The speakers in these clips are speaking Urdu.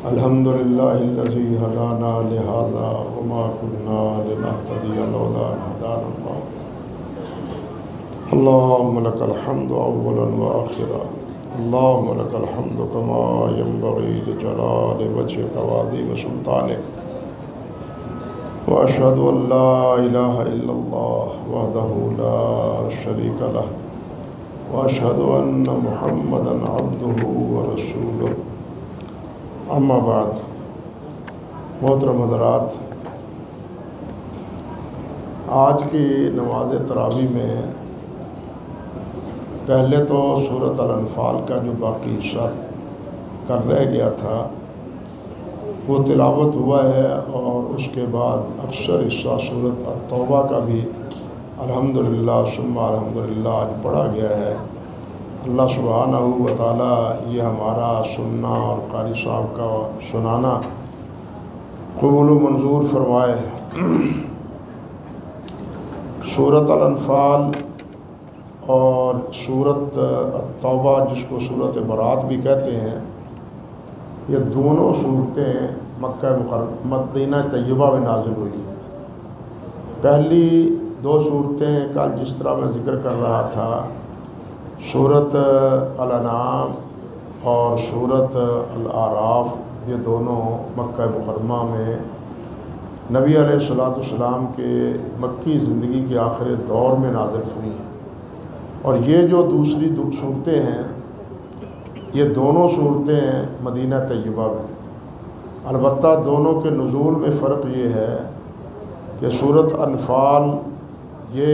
الحمد للہ الذی ہدانا لہذا وما كنا لنہتدی لولا ان ہدانا اللہ اللہم لک الحمد اولا وآخرا اللہم لک الحمد کما ينبغی لجلال وجهک وعظیم سلطانک واشہد ان لا الہ الا اللہ وحدہ لا شریک لہ واشہد ان محمدا عبدہ ورسولہ اما بعد۔ محترم حضرات، آج کی نماز تراویح میں پہلے تو سورۃ الانفال کا جو باقی حصہ کر رہ گیا تھا وہ تلاوت ہوا ہے، اور اس کے بعد اکثر حصہ سورۃ التوبہ کا بھی الحمدللہ ثم الحمدللہ آج پڑھا گیا ہے۔ اللہ سبحانہ و تعالیٰ یہ ہمارا سننا اور قاری صاحب کا سنانا قبول و منظور فرمائے۔ سورۃ الانفال اور سورۃ التوبہ، جس کو سورۃ برات بھی کہتے ہیں، یہ دونوں صورتیں مکہ مکرمہ مدینہ طیبہ میں نازل ہوئی۔ پہلی دو صورتیں کل جس طرح میں ذکر کر رہا تھا، سورۃ الانعام اور سورۃ الاعراف، یہ دونوں مکہ مکرمہ میں نبی علیہ السلام کے مکی زندگی کے آخری دور میں نازل ہوئی ہیں، اور یہ جو دوسری صورتیں ہیں یہ دونوں صورتیں مدینہ طیبہ میں۔ البتہ دونوں کے نزول میں فرق یہ ہے کہ سورۃ انفال یہ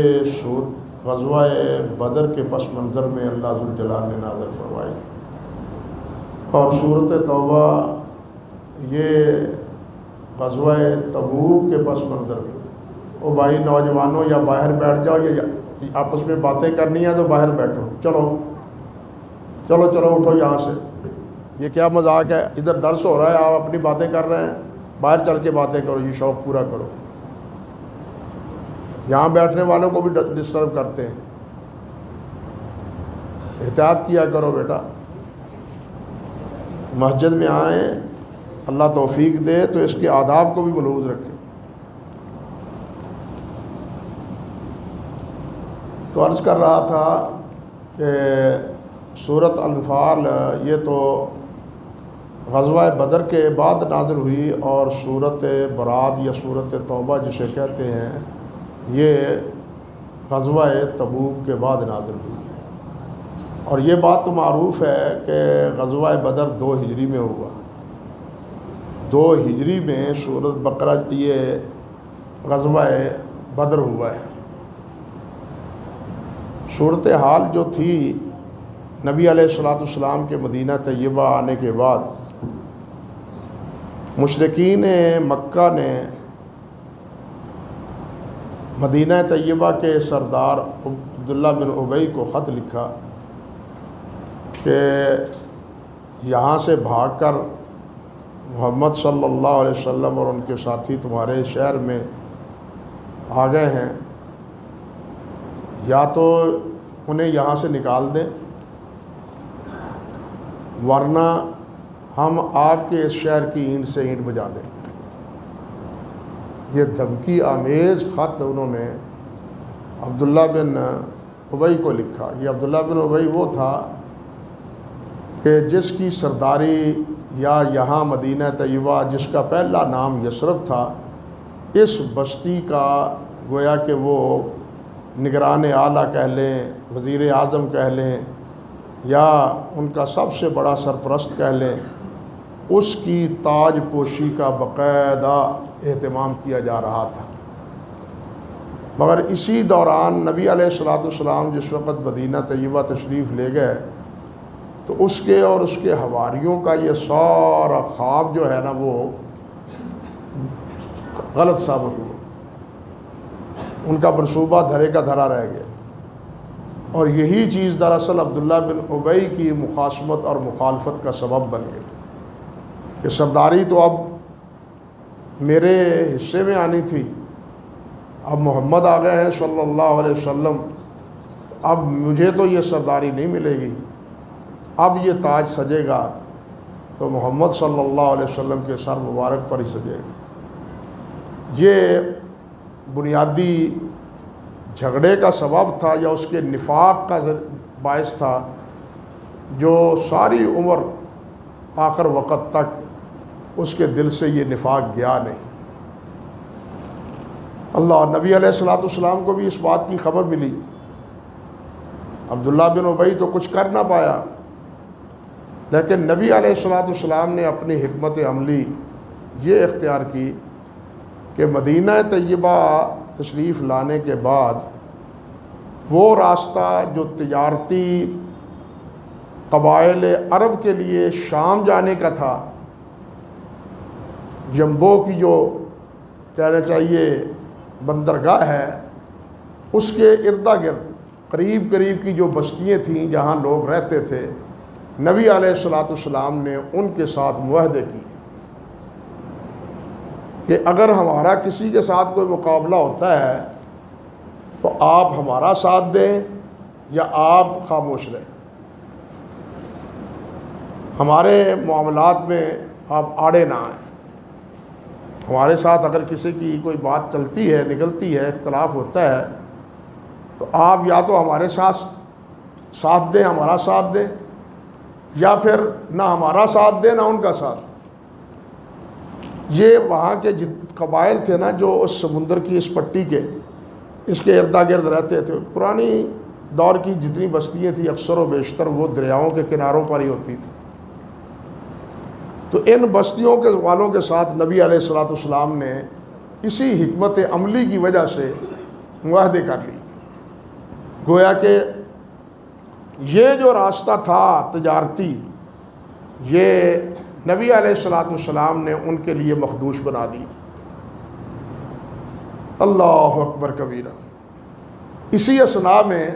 غزوہ بدر کے پس منظر میں اللہ ذوالجلال نے نازل فرمائی، اور سورۃ توبہ یہ غزوہ تبوک کے پس منظر میں۔ او بھائی نوجوانوں، یا باہر بیٹھ جاؤ، یا آپس میں باتیں کرنی ہیں تو باہر بیٹھو، چلو چلو چلو اٹھو یہاں سے، یہ کیا مذاق ہے؟ ادھر درس ہو رہا ہے، آپ اپنی باتیں کر رہے ہیں، باہر چل کے باتیں کرو، یہ شوق پورا کرو۔ یہاں بیٹھنے والوں کو بھی ڈسٹرب کرتے ہیں، احتیاط کیا کرو بیٹا۔ مسجد میں آئیں، اللہ توفیق دے تو اس کے آداب کو بھی ملحوظ رکھیں۔ تو عرض کر رہا تھا کہ سورۃ الانفال یہ تو غزوہ بدر کے بعد نازل ہوئی، اور سورۃ برات یا سورۃ توبہ جسے کہتے ہیں یہ غزوہ تبوک کے بعد نازل ہوئی۔ اور یہ بات تو معروف ہے کہ غزوہ بدر 2 ہجری میں ہوا۔ 2 ہجری میں سورۃ بقرہ یہ غزوہ بدر ہوا ہے۔ صورتحال جو تھی نبی علیہ السلام کے مدینہ طیبہ آنے کے بعد، مشرکین مکہ نے مدینہ طیبہ کے سردار عبداللہ بن ابی کو خط لکھا کہ یہاں سے بھاگ کر محمد صلی اللہ علیہ وسلم اور ان کے ساتھی تمہارے شہر میں آ گئے ہیں، یا تو انہیں یہاں سے نکال دیں، ورنہ ہم آپ کے اس شہر کی اینٹ سے اینٹ بجا دیں۔ یہ دھمکی آمیز خط انہوں نے عبداللہ بن ابی کو لکھا۔ یہ عبداللہ بن ابی وہ تھا کہ جس کی سرداری یا یہاں مدینہ طیبہ جس کا پہلا نام یثرب تھا، اس بستی کا گویا کہ وہ نگران اعلیٰ کہہ لیں، وزیر اعظم کہہ لیں، یا ان کا سب سے بڑا سرپرست کہہ لیں، اس کی تاج پوشی کا باقاعدہ اہتمام کیا جا رہا تھا۔ مگر اسی دوران نبی علیہ السلام جس وقت مدینہ طیبہ تشریف لے گئے تو اس کے اور اس کے حواریوں کا یہ سارا خواب جو ہے نا وہ غلط ثابت ہوا، ان کا منصوبہ دھرے کا دھرا رہ گیا، اور یہی چیز دراصل عبداللہ بن ابی کی مخاصمت اور مخالفت کا سبب بن گئی کہ سرداری تو اب میرے حصے میں آنی تھی، اب محمد آ گئے ہیں صلی اللہ علیہ وسلم، اب مجھے تو یہ سرداری نہیں ملے گی، اب یہ تاج سجے گا تو محمد صلی اللہ علیہ وسلم کے سر مبارک پر ہی سجے گا۔ یہ بنیادی جھگڑے کا سبب تھا یا اس کے نفاق کا باعث تھا جو ساری عمر آخر وقت تک اس کے دل سے یہ نفاق گیا نہیں۔ اللہ نبی علیہ الصلوۃ والسلام کو بھی اس بات کی خبر ملی۔ عبداللہ بن ابی تو کچھ کر نہ پایا، لیکن نبی علیہ الصلوۃ والسلام نے اپنی حکمت عملی یہ اختیار کی کہ مدینہ طیبہ تشریف لانے کے بعد وہ راستہ جو تجارتی قبائل عرب کے لیے شام جانے کا تھا، جنبو کی جو کہنا چاہیے بندرگاہ ہے، اس کے ارد گرد قریب قریب کی جو بستیاں تھیں جہاں لوگ رہتے تھے، نبی علیہ الصلوۃ والسلام نے ان کے ساتھ معاہدے کیے کہ اگر ہمارا کسی کے ساتھ کوئی مقابلہ ہوتا ہے تو آپ ہمارا ساتھ دیں یا آپ خاموش رہیں، ہمارے معاملات میں آپ آڑے نہ آئیں۔ ہمارے ساتھ اگر کسی کی کوئی بات چلتی ہے، نکلتی ہے، اختلاف ہوتا ہے، تو آپ یا تو ہمارے ساتھ دیں، ہمارا ساتھ دیں، یا پھر نہ ہمارا ساتھ دیں نہ ان کا ساتھ۔ یہ وہاں کے قبائل تھے نا جو اس سمندر کی اس پٹی کے اس کے ارد گرد رہتے تھے، پرانی دور کی جتنی بستیاں تھیں اکثر و بیشتر وہ دریاؤں کے کناروں پر ہی ہوتی تھی۔ تو ان بستیوں کے والوں کے ساتھ نبی علیہ الصلوۃ والسلام نے اسی حکمت عملی کی وجہ سے معاہدے کر لی۔ گویا کہ یہ جو راستہ تھا تجارتی، یہ نبی علیہ الصلوۃ والسلام نے ان کے لیے مخدوش بنا دی۔ اللہ اکبر کبیرہ۔ اسی اثناء میں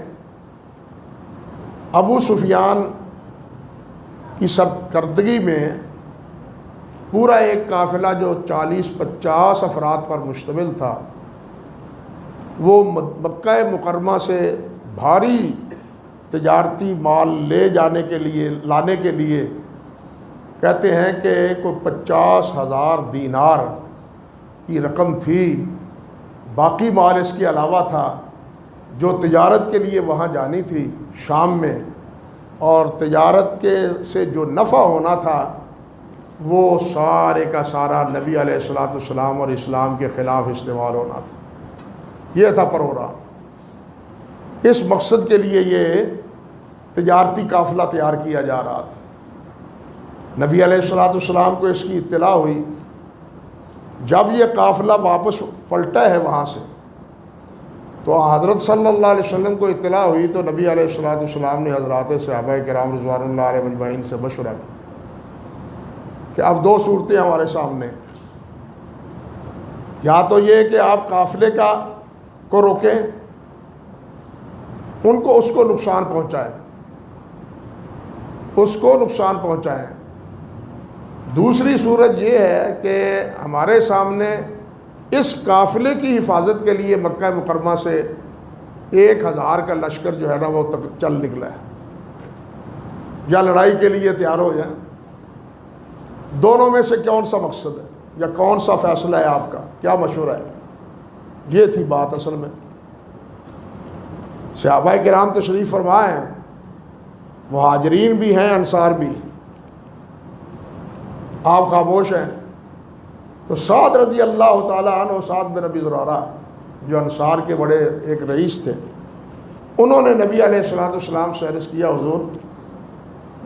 ابو سفیان کی سرکردگی میں پورا ایک قافلہ جو 40-50 افراد پر مشتمل تھا، وہ مکہ مکرمہ سے بھاری تجارتی مال لانے کے لیے کہتے ہیں کہ کوئی 50,000 دینار کی رقم تھی، باقی مال اس کے علاوہ تھا جو تجارت کے لیے وہاں جانی تھی شام میں، اور تجارت سے جو نفع ہونا تھا وہ سارے کا سارا نبی علیہ الصلوۃ والسلام اور اسلام کے خلاف استعمال ہونا تھا۔ یہ تھا پروگرام۔ اس مقصد کے لیے یہ تجارتی قافلہ تیار کیا جا رہا تھا۔ نبی علیہ الصلوۃ والسلام کو اس کی اطلاع ہوئی۔ جب یہ قافلہ واپس پلٹا ہے وہاں سے، تو حضرت صلی اللہ علیہ وسلم کو اطلاع ہوئی تو نبی علیہ الصلوۃ والسلام نے حضرات صحابہ کرام رضوان اللہ علیہ مجمعین سے مشورہ کیا کہ اب دو صورتیں ہمارے سامنے، یا تو یہ کہ آپ قافلے کو روکیں، اس کو نقصان پہنچائیں، دوسری صورت یہ ہے کہ ہمارے سامنے اس قافلے کی حفاظت کے لیے مکہ مکرمہ سے 1000 کا لشکر جو ہے نا وہ چل نکلا ہے، یا لڑائی کے لیے تیار ہو جائیں۔ دونوں میں سے کون سا مقصد ہے یا کون سا فیصلہ ہے آپ کا، کیا مشورہ ہے؟ یہ تھی بات اصل میں۔ صحابہ کرام تشریف فرمائے ہیں، مہاجرین بھی ہیں، انصار بھی، آپ خاموش ہیں۔ تو سعد رضی اللہ تعالیٰ عنہ، سعد بن ابی زرارہ جو انصار کے بڑے ایک رئیس تھے، انہوں نے نبی علیہ الصلوۃ والسلام سے عرض کیا، حضور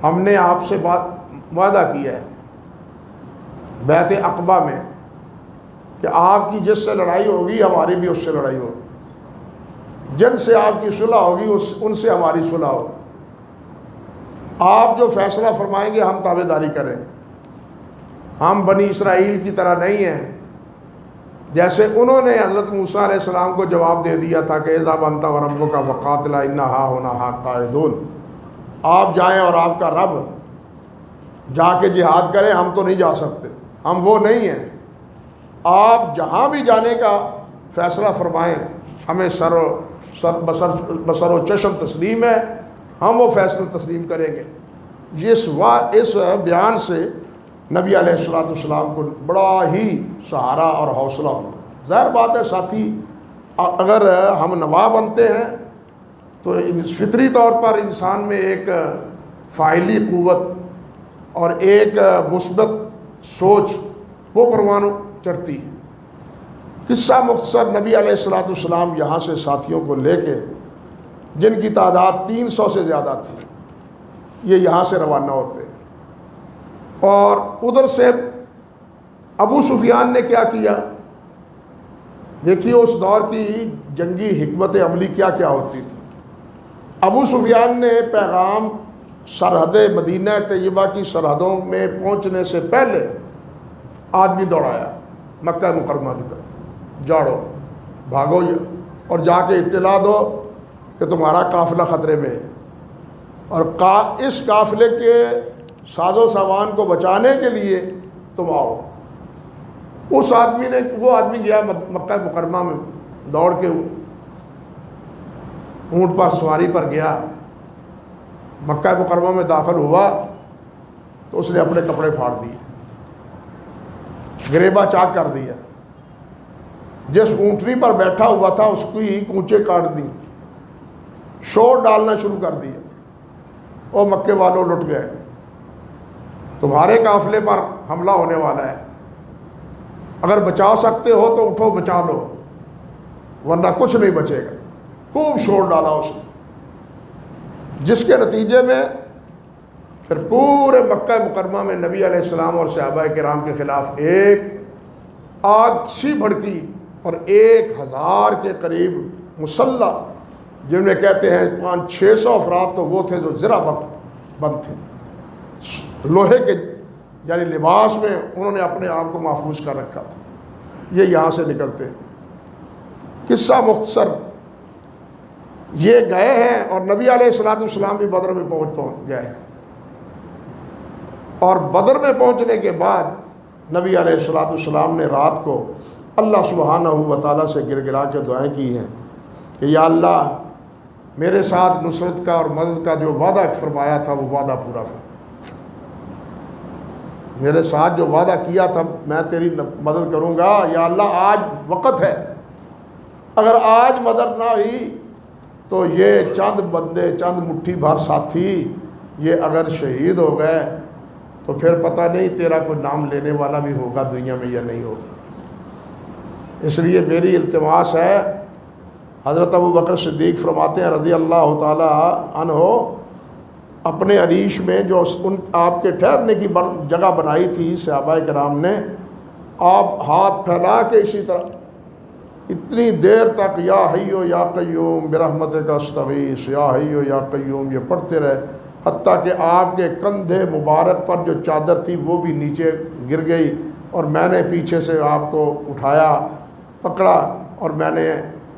ہم نے آپ سے وعدہ کیا ہے بیعت عقبہ میں کہ آپ کی جس سے لڑائی ہوگی ہماری بھی اس سے لڑائی ہوگی، جن سے آپ کی صلح ہوگی ان سے ہماری صلح ہوگی، آپ جو فیصلہ فرمائیں گے ہم تابع داری کریں گے، ہم بنی اسرائیل کی طرح نہیں ہیں جیسے انہوں نے حضرت موسیٰ علیہ السلام کو جواب دے دیا تھا کہ اذهب انت وربک فقاتلا انا ہاہنا قاعدون، آپ جائیں اور آپ کا رب جا کے جہاد کریں، ہم تو نہیں جا سکتے، ہم وہ نہیں ہیں، آپ جہاں بھی جانے کا فیصلہ فرمائیں ہمیں بسر و چشم تسلیم ہے، ہم وہ فیصلہ تسلیم کریں گے۔ اس بیان سے نبی علیہ الصلوۃ والسلام کو بڑا ہی سہارا اور حوصلہ ہوا۔ ظاہر بات ہے ساتھی، اگر ہم نوا بنتے ہیں تو فطری طور پر انسان میں ایک فاعلی قوت اور ایک مثبت سوچ وہ پروان چڑھتی ہے۔ قصہ مختصر، نبی علیہ الصلوۃ والسلام یہاں سے ساتھیوں کو لے کے، جن کی تعداد 300 سے زیادہ تھی، یہ یہاں سے روانہ ہوتے ہیں۔ اور ادھر سے ابو سفیان نے کیا کیا؟ دیکھیے اس دور کی جنگی حکمت عملی کیا کیا ہوتی تھی۔ ابو سفیان نے پیغام سرحد مدینہ طیبہ کی سرحدوں میں پہنچنے سے پہلے آدمی دوڑایا مکہ مکرمہ کی طرف، جاڑو بھاگو اور جا کے اطلاع دو کہ تمہارا قافلہ خطرے میں ہے، اور اس قافلے کے ساز و سامان کو بچانے کے لیے تم آؤ۔ وہ آدمی گیا مکہ مکرمہ میں، دوڑ کے اونٹ پر سواری پر گیا، مکہ مکرمہ میں داخل ہوا تو اس نے اپنے کپڑے پھاڑ دیے، گریباں چاک کر دیا، جس اونٹنی پر بیٹھا ہوا تھا اس کی کونچے کاٹ دی، شور ڈالنا شروع کر دیا، اور مکے والوں لٹ گئے، تمہارے قافلے پر حملہ ہونے والا ہے، اگر بچا سکتے ہو تو اٹھو بچا لو ورنہ کچھ نہیں بچے گا۔ خوب شور ڈالا اس نے، جس کے نتیجے میں پھر پورے مکہ مکرمہ میں نبی علیہ السلام اور صحابہ کرام کے خلاف ایک آگ سی بھڑکی، اور 1000 کے قریب مسلح، جن میں کہتے ہیں 500-600 افراد تو وہ تھے جو زرہ بند تھے، لوہے کے یعنی لباس میں انہوں نے اپنے آپ کو محفوظ کر رکھا تھا، یہ یہاں سے نکلتے ہیں۔ قصہ مختصر، یہ گئے ہیں اور نبی علیہ الصلوۃ والسلام بھی بدر میں پہنچ گئے ہیں، اور بدر میں پہنچنے کے بعد نبی علیہ الصلوۃ والسلام نے رات کو اللہ سبحانہ و تعالیٰ سے گر گڑا کے دعائیں کی ہیں کہ یا اللہ میرے ساتھ نصرت کا اور مدد کا جو وعدہ فرمایا تھا وہ وعدہ پورا کر، میرے ساتھ جو وعدہ کیا تھا میں تیری مدد کروں گا، یا اللہ آج وقت ہے، اگر آج مدد نہ ہوئی تو یہ چند بندے، چند مٹھی بھر ساتھی یہ اگر شہید ہو گئے تو پھر پتہ نہیں تیرا کوئی نام لینے والا بھی ہوگا دنیا میں یا نہیں ہوگا۔ اس لیے میری التماس ہے، حضرت ابو بکر صدیق فرماتے ہیں رضی اللہ تعالی عنہ، اپنے عریش میں جو آپ کے ٹھہرنے کی جگہ بنائی تھی صحابہ کرام نے، آپ ہاتھ پھیلا کے اسی طرح اتنی دیر تک یا حیو یا قیوم برحمتک استغیث، یا حیو یا قیوم یہ پڑھتے رہے، حتیٰ کہ آپ کے کندھے مبارک پر جو چادر تھی وہ بھی نیچے گر گئی، اور میں نے پیچھے سے آپ کو اٹھایا، پکڑا، اور میں نے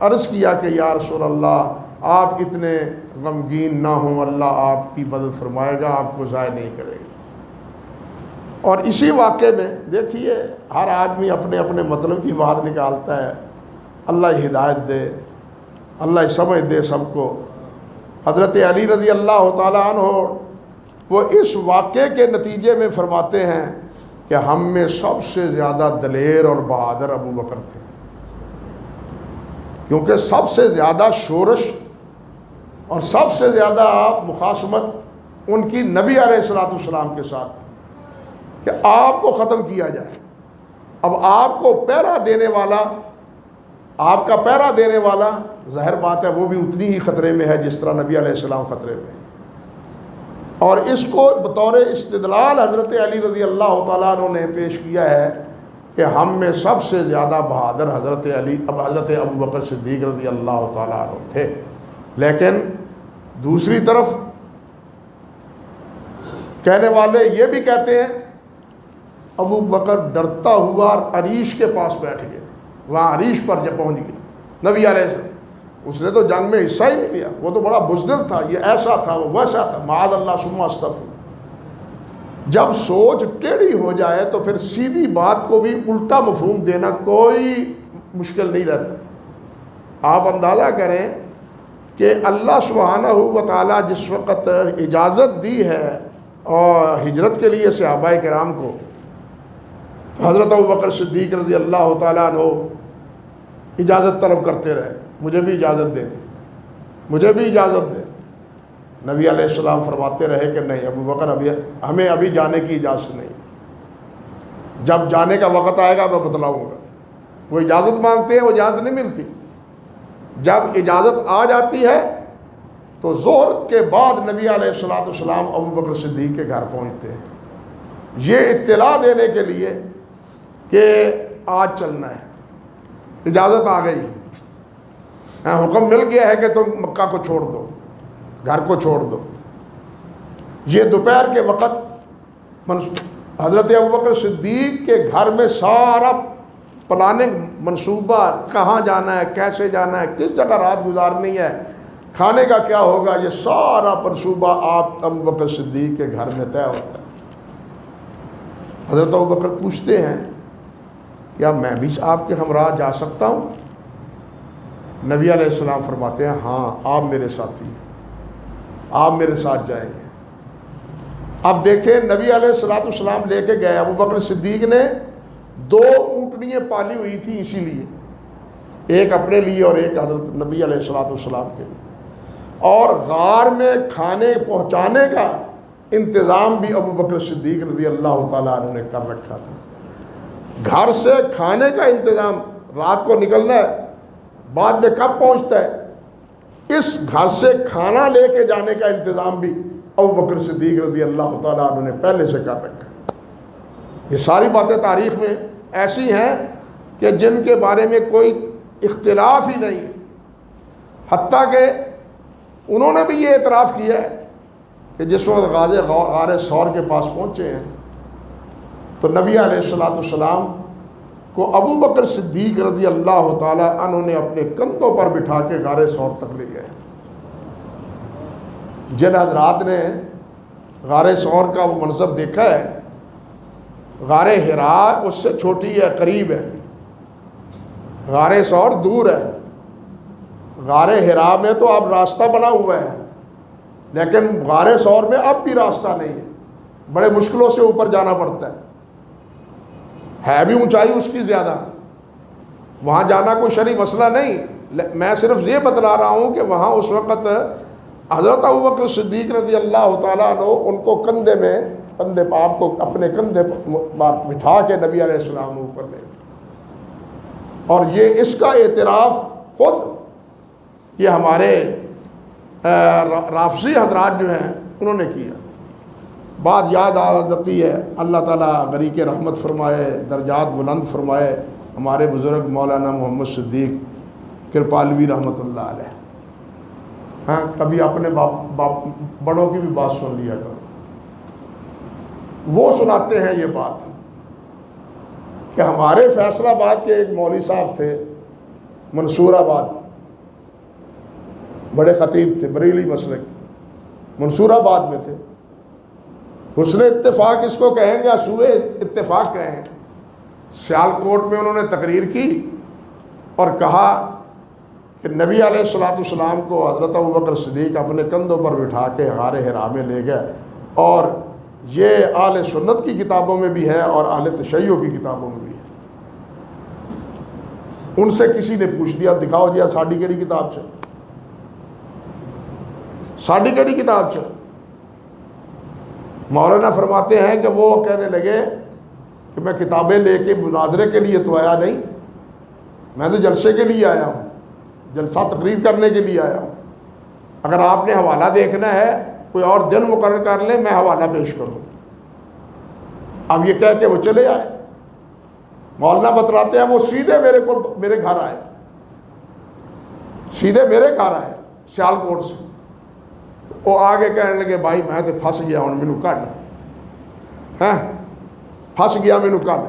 عرض کیا کہ یا رسول اللہ آپ اتنے غمگین نہ ہوں، اللہ آپ کی مدد فرمائے گا، آپ کو ضائع نہیں کرے گا۔ اور اسی واقعے میں دیکھیے ہر آدمی اپنے اپنے مطلب کی بات نکالتا ہے، اللہ ہدایت دے، اللہ سمجھ دے سب کو۔ حضرت علی رضی اللہ تعالیٰ عنہ وہ اس واقعے کے نتیجے میں فرماتے ہیں کہ ہم میں سب سے زیادہ دلیر اور بہادر ابو بکر تھے، کیونکہ سب سے زیادہ شورش اور سب سے زیادہ مخاصمت ان کی نبی علیہ الصلوۃ والسلام کے ساتھ تھی کہ آپ کو ختم کیا جائے۔ اب آپ کو پہرا دینے والا، آپ کا پہرا دینے والا ظاہر بات ہے وہ بھی اتنی ہی خطرے میں ہے جس طرح نبی علیہ السلام خطرے میں ہے۔ اور اس کو بطور استدلال حضرت علی رضی اللہ تعالیٰ عنہ نے پیش کیا ہے کہ ہم میں سب سے زیادہ بہادر حضرت ابو بکر صدیق رضی اللہ تعالیٰ عنہ تھے۔ لیکن دوسری طرف کہنے والے یہ بھی کہتے ہیں ابو بکر ڈرتا ہوا عریش کے پاس بیٹھ گیا، وہاں عریش پر جب پہنچ گیا نبی علیہ السلام، اس نے تو جنگ میں حصہ ہی نہیں لیا، وہ تو بڑا بزدل تھا، یہ ایسا تھا وہ ویسا تھا، معاذ اللہ ثم استغفر۔ جب سوچ ٹیڑھی ہو جائے تو پھر سیدھی بات کو بھی الٹا مفہوم دینا کوئی مشکل نہیں رہتا۔ آپ اندازہ کریں کہ اللہ سبحانہ و تعالیٰ جس وقت اجازت دی ہے اور ہجرت کے لیے صحابہ کرام کو، تو حضرت ابوبکر صدیق رضی اللہ تعالیٰ عنہ اجازت طلب کرتے رہے، مجھے بھی اجازت دے دیں، مجھے بھی اجازت دیں۔ نبی علیہ السلام فرماتے رہے کہ نہیں ابوبکر، ہمیں ابھی جانے کی اجازت نہیں، جب جانے کا وقت آئے گا میں بتلاؤں گا۔ وہ اجازت مانگتے ہیں، وہ اجازت نہیں ملتی۔ جب اجازت آ جاتی ہے تو ظہر کے بعد نبی علیہ السلام ابوبکر صدیق کے گھر پہنچتے ہیں، یہ اطلاع دینے کے لیے کہ آج چلنا ہے، اجازت آ گئی، حکم مل گیا ہے کہ تم مکہ کو چھوڑ دو، گھر کو چھوڑ دو۔ یہ دوپہر کے وقت حضرت ابوبکر صدیق کے گھر میں سارا پلاننگ، منصوبہ، کہاں جانا ہے، کیسے جانا ہے، کس جگہ رات گزارنی ہے، کھانے کا کیا ہوگا، یہ سارا منصوبہ آپ ابوبکر صدیق کے گھر میں طے ہوتا ہے۔ حضرت ابوبکر پوچھتے ہیں کیا میں بھی آپ کے ہمراہ جا سکتا ہوں؟ نبی علیہ السلام فرماتے ہیں ہاں آپ میرے ساتھی ہیں، آپ میرے ساتھ جائیں گے۔ اب دیکھیں نبی علیہ السلام لے کے گئے، ابوبکر صدیق نے 2 اونٹنیاں پالی ہوئی تھی، اسی لیے ایک اپنے لیے اور ایک حضرت نبی علیہ السلام کے لیے، اور غار میں کھانے پہنچانے کا انتظام بھی ابوبکر صدیق رضی اللہ تعالیٰ عنہ نے کر رکھا تھا۔ گھر سے کھانے کا انتظام، رات کو نکلنا ہے، بعد میں کب پہنچتا ہے، اس گھر سے کھانا لے کے جانے کا انتظام بھی ابوبکر صدیق رضی اللہ تعالیٰ عنہ نے پہلے سے کر رکھا ہے۔ یہ ساری باتیں تاریخ میں ایسی ہیں کہ جن کے بارے میں کوئی اختلاف ہی نہیں ہے، حتیٰ کہ انہوں نے بھی یہ اعتراف کیا ہے کہ جس وقت غار ثور کے پاس پہنچے ہیں تو نبی علیہ السلام کو ابوبکر صدیق رضی اللہ تعالیٰ عنہ نے اپنے کندھوں پر بٹھا کے غار ثور تک لے گئے۔ جن حضرات نے غار ثور کا وہ منظر دیکھا ہے، غار حراء اس سے چھوٹی ہے، قریب ہے، غار ثور دور ہے۔ غار حراء میں تو اب راستہ بنا ہوا ہے، لیکن غار ثور میں اب بھی راستہ نہیں ہے، بڑے مشکلوں سے اوپر جانا پڑتا ہے بھی اونچائی اس کی زیادہ، وہاں جانا کوئی شرعی مسئلہ نہیں۔ میں صرف یہ بتلا رہا ہوں کہ وہاں اس وقت حضرت ابوبکر صدیق رضی اللہ تعالیٰ عنہ ان کو کندھے میں، کندھے آپ کو اپنے کندھے پر بٹھا کے نبی علیہ السلام نے اوپر لے، اور یہ اس کا اعتراف خود یہ ہمارے رافضی حضرات جو ہیں انہوں نے کیا۔ بات یاد آتی ہے، اللہ تعالیٰ غریق رحمت فرمائے، درجات بلند فرمائے ہمارے بزرگ مولانا محمد صدیق کرپالوی رحمۃ اللہ علیہ۔ ہاں کبھی اپنے بڑوں کی بھی بات سن لیا کرو، وہ سناتے ہیں یہ بات کہ ہمارے فیصل آباد کے ایک مولوی صاحب تھے، منصور آباد، بڑے خطیب تھے، بریلی مسلک، منصور آباد میں تھے۔ حسن اتفاق اس کو کہیں گے، سوئے اتفاق کہیں، سیالکوٹ میں انہوں نے تقریر کی اور کہا کہ نبی علیہ السلام کو حضرت ابوبکر صدیق اپنے کندھوں پر بٹھا کے غار حراء میں لے گئے، اور یہ اہل سنت کی کتابوں میں بھی ہے اور اہل تشیع کی کتابوں میں بھی ہے۔ ان سے کسی نے پوچھ لیا، دکھاؤ جی ساڈی کیڑی کتاب سے، ساڈی کیڑی کتاب سے؟ مولانا فرماتے ہیں کہ وہ کہنے لگے کہ میں کتابیں لے کے مناظرے کے لیے تو آیا نہیں، میں تو جلسے کے لیے آیا ہوں، جلسہ تقریر کرنے کے لیے آیا ہوں، اگر آپ نے حوالہ دیکھنا ہے کوئی اور دن مقرر کر لیں، میں حوالہ پیش کروں۔ اب یہ کہہ کے وہ چلے آئے۔ مولانا بتلاتے ہیں وہ سیدھے میرے گھر آئے، سیدھے میرے گھر آئے سیالکوٹ سے۔ وہ آگے کہنے لگے بھائی میں تو پھنس گیا ہوں، مینوں کڈ، پھنس گیا مینوں کڈ۔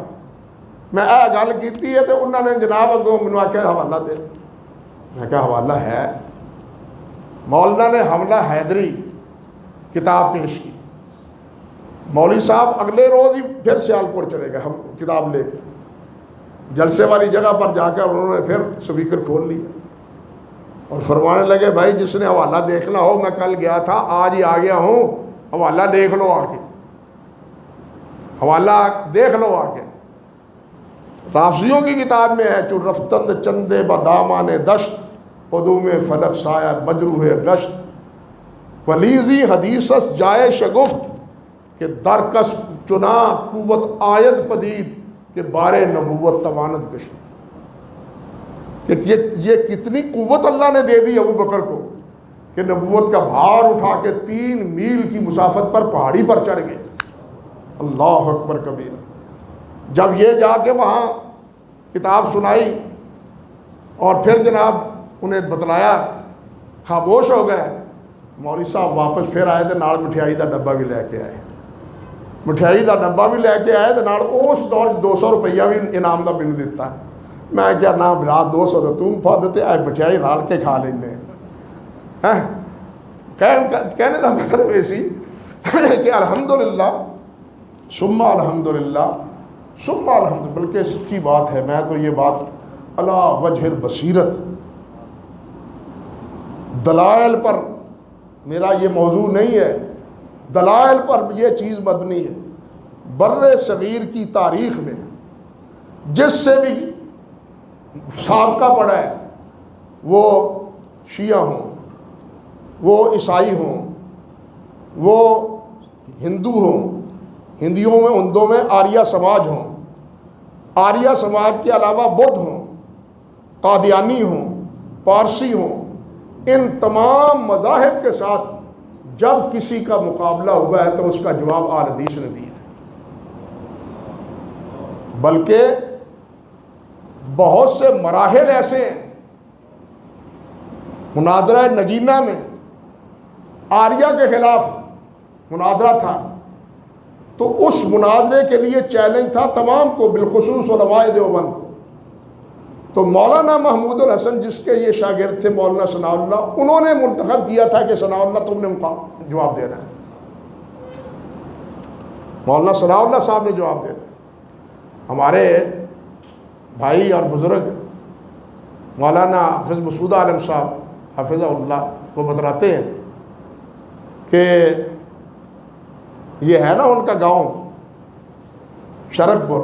میں گل کیتی ہے تو انہوں نے جناب اگوں مینوں آخیا حوالہ دے۔ میں کہا حوالہ ہے؟ مولانا نے حملہ حیدری کتاب پیش کی۔ مولوی صاحب اگلے روز ہی پھر سیالکوٹ چلے گئے، ہم کتاب لے کے جلسے والی جگہ پر جا کر انہوں نے پھر سپیکر کھول لیا اور فرمانے لگے بھائی جس نے حوالہ دیکھنا ہو، میں کل گیا تھا آج ہی آ گیا ہوں، حوالہ دیکھ لو آ کے، حوالہ دیکھ لو آ کے۔ رافضیوں کی کتاب میں ہے چو رفتند چندے بدامان دشت قدوم فلک سایہ مجروح گشت ولیزی حدیثس جائے شگفت کہ درکش چنا قوت آید پدید کہ بارے نبوت توانت کشی، کہ یہ کتنی قوت اللہ نے دے دی ابو بکر کو کہ نبوت کا بھار اٹھا کے 3 میل کی مسافت پر پہاڑی پر چڑھ گئے۔ اللہ اکبر کبیر۔ جب یہ جا کے وہاں کتاب سنائی اور پھر جناب انہیں بتلایا، خاموش ہو گئے۔ مولوی صاحب واپس پھر آئے تو نال مٹھائی دا ڈبہ بھی لے کے آئے، مٹھائی دا ڈبہ بھی لے کے آئے تو نال اس دور 200 روپیہ بھی انعام دا مینوں دیتا۔ میں کیا نہ برا 200 تو تم پا دیتے آئے مٹھائی رال کے کھا لینے۔ کہنے کا مطلب ایسی کہ الحمدللہ ثم الحمدللہ ثم الحمد، بلکہ سچی بات ہے، میں تو یہ بات علی وجہ البصیرت دلائل پر، میرا یہ موضوع نہیں ہے، دلائل پر یہ چیز مبنی ہے۔ بر صغیر کی تاریخ میں جس سے بھی سابقہ پڑا ہے، وہ شیعہ ہوں، وہ عیسائی ہوں، وہ ہندو ہوں، ہندوؤں میں آریہ سماج ہوں، آریہ سماج کے علاوہ بدھ ہوں، قادیانی ہوں، پارسی ہوں، ان تمام مذاہب کے ساتھ جب کسی کا مقابلہ ہوا ہے تو اس کا جواب اہل حدیث نے دیا ہے۔ بلکہ بہت سے مراحل ایسے ہیں، مناظرہ نگینہ میں آریہ کے خلاف مناظرہ تھا، تو اس مناظرے کے لیے چیلنج تھا تمام کو، بالخصوص علماء دیوبند کو۔ تو مولانا محمود الحسن جس کے یہ شاگرد تھے مولانا ثناء اللہ، انہوں نے منتخب کیا تھا کہ ثناء اللہ تم نے جواب دینا ہے، مولانا ثناء اللہ صاحب نے جواب دینا ہے۔ ہمارے بھائی اور بزرگ مولانا حافظ مسعود عالم صاحب حافظہ اللہ کو بتلاتے ہیں کہ یہ ہے نا ان کا گاؤں شرک پور،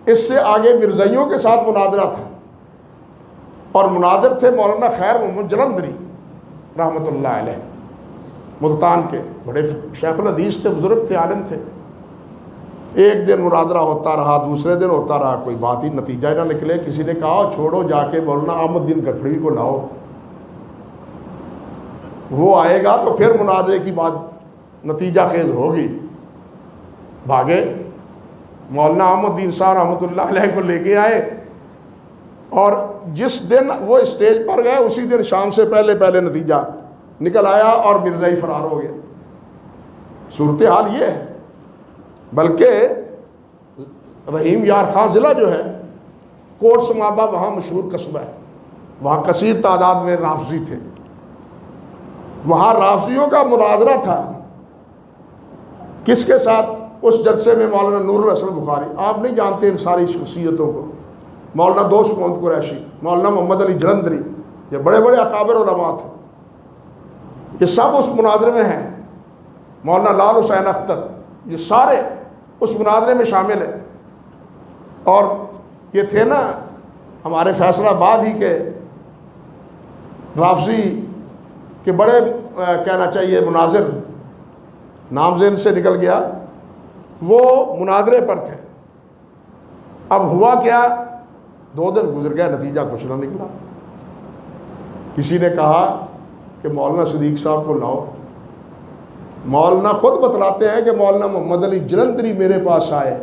اس سے آگے مرزائیوں کے ساتھ مناظرہ تھا، اور مناظر تھے مولانا خیر محمد جلندری رحمۃ اللہ علیہ، ملتان کے بڑے شیخ الحدیث تھے، بزرگ تھے، عالم تھے۔ ایک دن مناظرہ ہوتا رہا، دوسرے دن ہوتا رہا، کوئی بات ہی نتیجہ نہ نکلے۔ کسی نے کہا چھوڑو، جا کے مولانا احمد الدین گکھڑوی کو لاؤ، وہ آئے گا تو پھر مناظرے کی بات نتیجہ خیز ہوگی۔ بھاگے، مولانا احمد الدین صاحب رحمۃ اللہ علیہ کو لے کے آئے، اور جس دن وہ اسٹیج پر گئے اسی دن شام سے پہلے نتیجہ نکل آیا اور مرزائی فرار ہو گیا۔ صورتحال یہ ہے۔ بلکہ رحیم یار خان ضلع جو ہے، کوٹ سمابہ وہاں مشہور قصبہ ہے، وہاں کثیر تعداد میں رافضی تھے، وہاں رافضیوں کا مناظرہ تھا۔ کس کے ساتھ؟ اس جلسے میں مولانا نور الحسن بخاری، آپ نہیں جانتے ان ساری شخصیتوں کو، مولانا دوست محمد قریشی، مولانا محمد علی جلندری، یہ بڑے بڑے اکابر علماء تھے، یہ سب اس مناظرے میں ہیں، مولانا لال حسین اختر، یہ سارے اس مناظرے میں شامل ہیں۔ اور یہ تھے نا ہمارے فیصل آباد ہی کے رافضی کے بڑے کہنا چاہیے مناظر، نام ذہن سے نکل گیا، وہ مناظرے پر تھے۔ اب ہوا کیا، 2 دن گزر گیا، نتیجہ کچھ نہ نکلا۔ کسی نے کہا کہ مولانا صدیق صاحب کو لاؤ۔ مولانا خود بتلاتے ہیں کہ مولانا محمد علی جلندری میرے پاس آئے،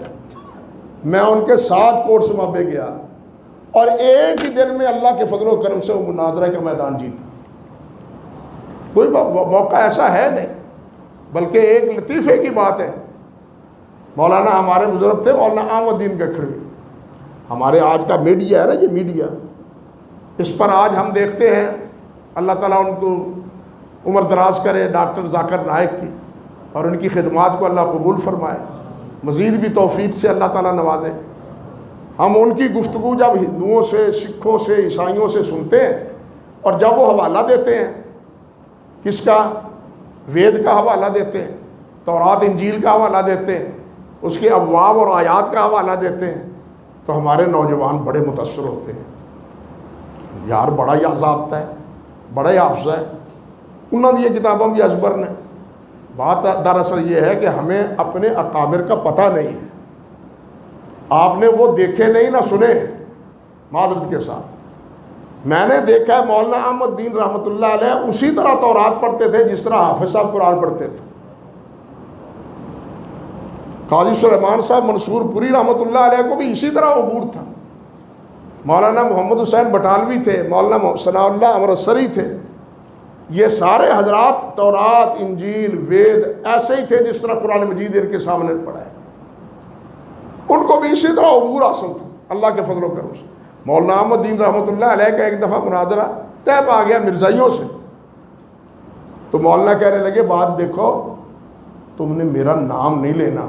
میں ان کے ساتھ کوٹ سمابے گیا، اور ایک ہی دن میں اللہ کے فضل و کرم سے وہ مناظرہ کا میدان جیتا۔ کوئی موقع ایسا ہے نہیں، بلکہ ایک لطیفے کی بات ہے۔ مولانا ہمارے بزرگ تھے مولانا احمد الدین گکھڑوی، ہمارے آج کا میڈیا ہے نا، یہ میڈیا، اس پر آج ہم دیکھتے ہیں، اللہ تعالیٰ ان کو عمر دراز کرے، ڈاکٹر ذاکر نائک کی، اور ان کی خدمات کو اللہ قبول فرمائے، مزید بھی توفیق سے اللہ تعالیٰ نوازے۔ ہم ان کی گفتگو جب ہندوؤں سے، سکھوں سے، عیسائیوں سے سنتے ہیں، اور جب وہ حوالہ دیتے ہیں، کس کا؟ وید کا حوالہ دیتے ہیں، تورات انجیل کا حوالہ دیتے ہیں، اس کے ابواب اور آیات کا حوالہ دیتے ہیں، تو ہمارے نوجوان بڑے متاثر ہوتے ہیں، یار بڑا ہی ضابطہ ہے، بڑا ہی حافظہ ہے، انہوں نے یہ کتابوں بھی ازبر نے۔ بات دراصل یہ ہے کہ ہمیں اپنے اکابر کا پتہ نہیں ہے، آپ نے وہ دیکھے نہیں نہ سنے۔ معذرت کے ساتھ میں نے دیکھا ہے مولانا احمد دین رحمۃ اللہ علیہ اسی طرح تورات پڑھتے تھے جس طرح حافظ صاحب قرآن پڑھتے تھے۔ قاضی سلیمان صاحب منصور پوری رحمۃ اللہ علیہ کو بھی اسی طرح عبور تھا۔ مولانا محمد حسین بٹالوی تھے، مولانا ثناء اللہ امرتسری تھے، یہ سارے حضرات تورات، انجیل، وید ایسے ہی تھے جس طرح قرآن مجید ان کے سامنے پڑھا ہے، ان کو بھی اسی طرح عبور حاصل تھا اللہ کے فضل و کرم سے۔ مولانا احمد دین رحمۃ اللہ علیہ کا ایک دفعہ مناظرہ طے پا گیا مرزائیوں سے، تو مولانا کہنے لگے بات دیکھو، تم نے میرا نام نہیں لینا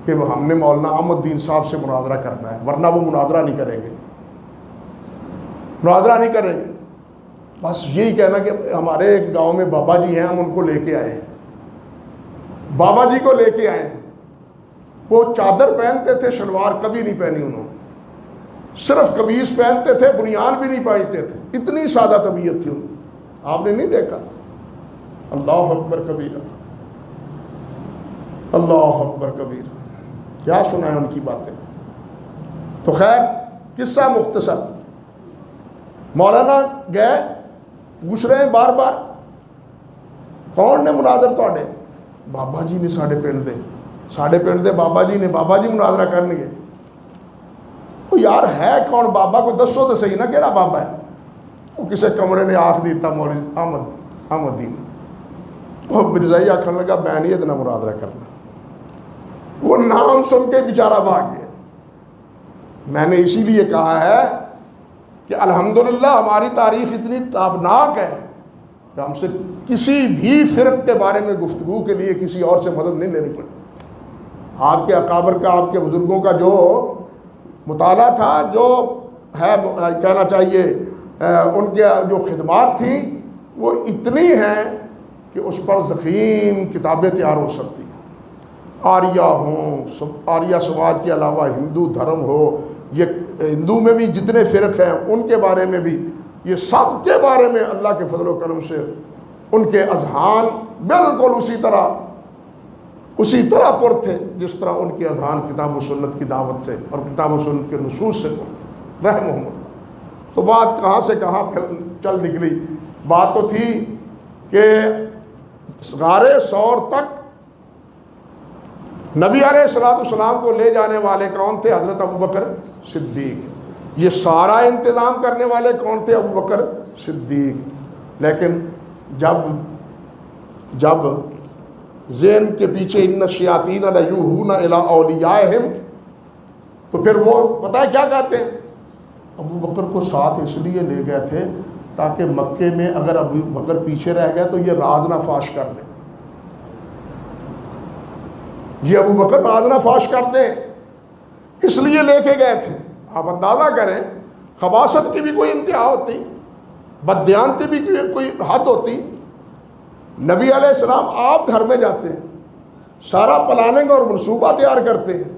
کہ ہم نے مولانا احمد دین صاحب سے مناظرہ کرنا ہے، ورنہ وہ مناظرہ نہیں کریں گے، مناظرہ نہیں کریں گے۔ بس یہی کہنا کہ ہمارے ایک گاؤں میں بابا جی ہیں، ہم ان کو لے کے آئے ہیں، بابا جی کو لے کے آئے ہیں، وہ چادر پہنتے تھے، شلوار کبھی نہیں پہنی انہوں نے، صرف قمیض پہنتے تھے، بنیان بھی نہیں پہنتے تھے، اتنی سادہ طبیعت تھی ان کی، آپ نے نہیں دیکھا؟ اللہ اکبر کبیرہ، اللہ اکبر کبیرہ، کیا سنا ہے ان کی باتیں۔ تو خیر قصہ مختصر، مولانا گئے، پوچھ رہے ہیں بار بار کون نے مناظر توڑے؟ بابا جی نے ساڑھے پنڈ دے بابا جی نے، بابا جی مناظرہ کرنے گے۔ وہ یار ہے کون بابا، کو دسو تو صحیح نا کیڑا بابا ہے؟ وہ کسی کمرے نے آخ دیتا مولوی احمد دین، وہ مرزائی آخر لگا میں نہیں اتنا مناظرہ کرنا، وہ نام سن کے بیچارہ بھاگ گیا۔ میں نے اسی لیے کہا ہے کہ الحمدللہ ہماری تاریخ اتنی تابناک ہے کہ ہم سے کسی بھی فرق کے بارے میں گفتگو کے لیے کسی اور سے مدد نہیں لینی پڑی۔ آپ کے اکابر کا، آپ کے بزرگوں کا جو مطالعہ تھا، جو ہے کہنا چاہیے ان کے جو خدمات تھیں وہ اتنی ہیں کہ اس پر ضخیم کتابیں تیار ہو سکتی ہیں۔ آریہ ہوں، آریہ سماج کے علاوہ ہندو دھرم ہو، یہ ہندو میں بھی جتنے فرق ہیں ان کے بارے میں بھی، یہ سب کے بارے میں اللہ کے فضل و کرم سے ان کے اذہان بالکل اسی طرح پر تھے جس طرح ان کے اذہان کتاب و سنت کی دعوت سے اور کتاب و سنت کے نصوص سے پر تھے، رحمہم اللہ۔ تو بات کہاں سے کہاں چل نکلی؟ بات تو تھی کہ غار ثور تک نبی علیہ السلام کو لے جانے والے کون تھے؟ حضرت ابوبکر صدیق۔ یہ سارا انتظام کرنے والے کون تھے؟ ابوبکر صدیق۔ لیکن جب ذہن کے پیچھے ان الشیاطین لیوحون الی اولیائہم، تو پھر وہ پتہ ہے کیا کہتے ہیں؟ ابوبکر کو ساتھ اس لیے لے گئے تھے تاکہ مکے میں اگر ابوبکر پیچھے رہ گئے تو یہ راز نہ فاش کر دیں، یہ ابوبکر راز نہ فاش کر دیں، اس لیے لے کے گئے تھے۔ آپ اندازہ کریں، خباثت کی بھی کوئی انتہا ہوتی، بددیانتی بھی کوئی حد ہوتی۔ نبی علیہ السلام آپ گھر میں جاتے ہیں، سارا پلاننگ اور منصوبہ تیار کرتے ہیں،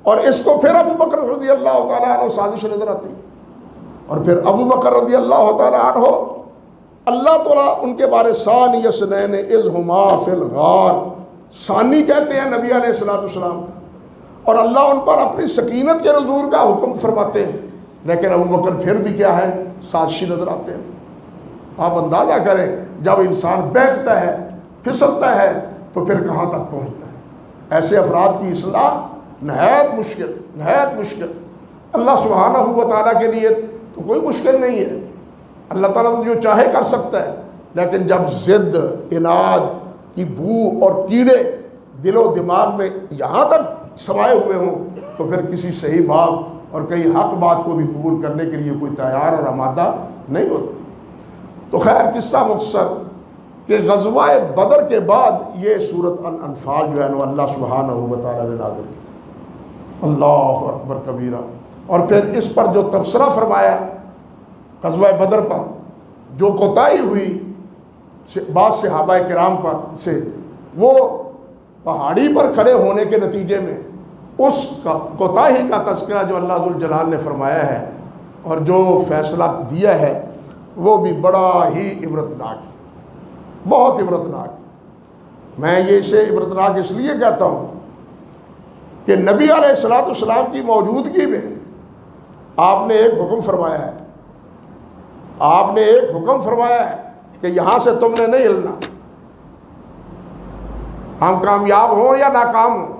اور اس کو پھر ابوبکر رضی اللہ تعالیٰ عنہ سازش نظر آتی، اور پھر ابوبکر رضی اللہ تعالیٰ عنہ اللہ تعالیٰ ان کے بارے ثانی اثنین اذ ہما فی الغار، ثانی کہتے ہیں نبی علیہ السلام کا، اور اللہ ان پر اپنی سکینت کے نزول کا حکم فرماتے ہیں، لیکن ابوبکر پھر بھی کیا ہے؟ سازشی نظر آتے ہیں۔ آپ اندازہ کریں جب انسان بہکتا ہے، پھسلتا ہے، تو پھر کہاں تک پہنچتا ہے۔ ایسے افراد کی اصلاح نہایت مشکل۔ اللہ سبحانہ و تعالیٰ کے لیے تو کوئی مشکل نہیں ہے، اللہ تعالیٰ جو چاہے کر سکتا ہے، لیکن جب ضد، عناد کی بو اور کیڑے دل و دماغ میں یہاں تک سمائے ہوئے ہوں تو پھر کسی صحیح بات اور کئی حق بات کو بھی قبول کرنے کے لیے کوئی تیار اور آمادہ نہیں ہوتا۔ تو خیر قصہ مختصر کہ غزوہ بدر کے بعد یہ سورۃ الانفال جو ہے نا اللہ سبحانہ و تعالیٰ نے نازل کی، اللہ اکبر کبیرہ۔ اور پھر اس پر جو تبصرہ فرمایا غزوہ بدر پر، جو کوتاہی ہوئی بعض صحابہ کرام پر سے، وہ پہاڑی پر کھڑے ہونے کے نتیجے میں اس کوتاہی کا تذکرہ جو اللہ ذوالجلال نے فرمایا ہے اور جو فیصلہ دیا ہے وہ بھی بڑا ہی عبرتناک ہے، بہت عبرتناک ہے۔ میں یہ اسے عبرتناک اس لیے کہتا ہوں کہ نبی علیہ السلام کی موجودگی میں آپ نے ایک حکم فرمایا ہے، آپ نے ایک حکم فرمایا ہے کہ یہاں سے تم نے نہیں ہلنا، ہم کامیاب ہوں یا ناکام ہوں۔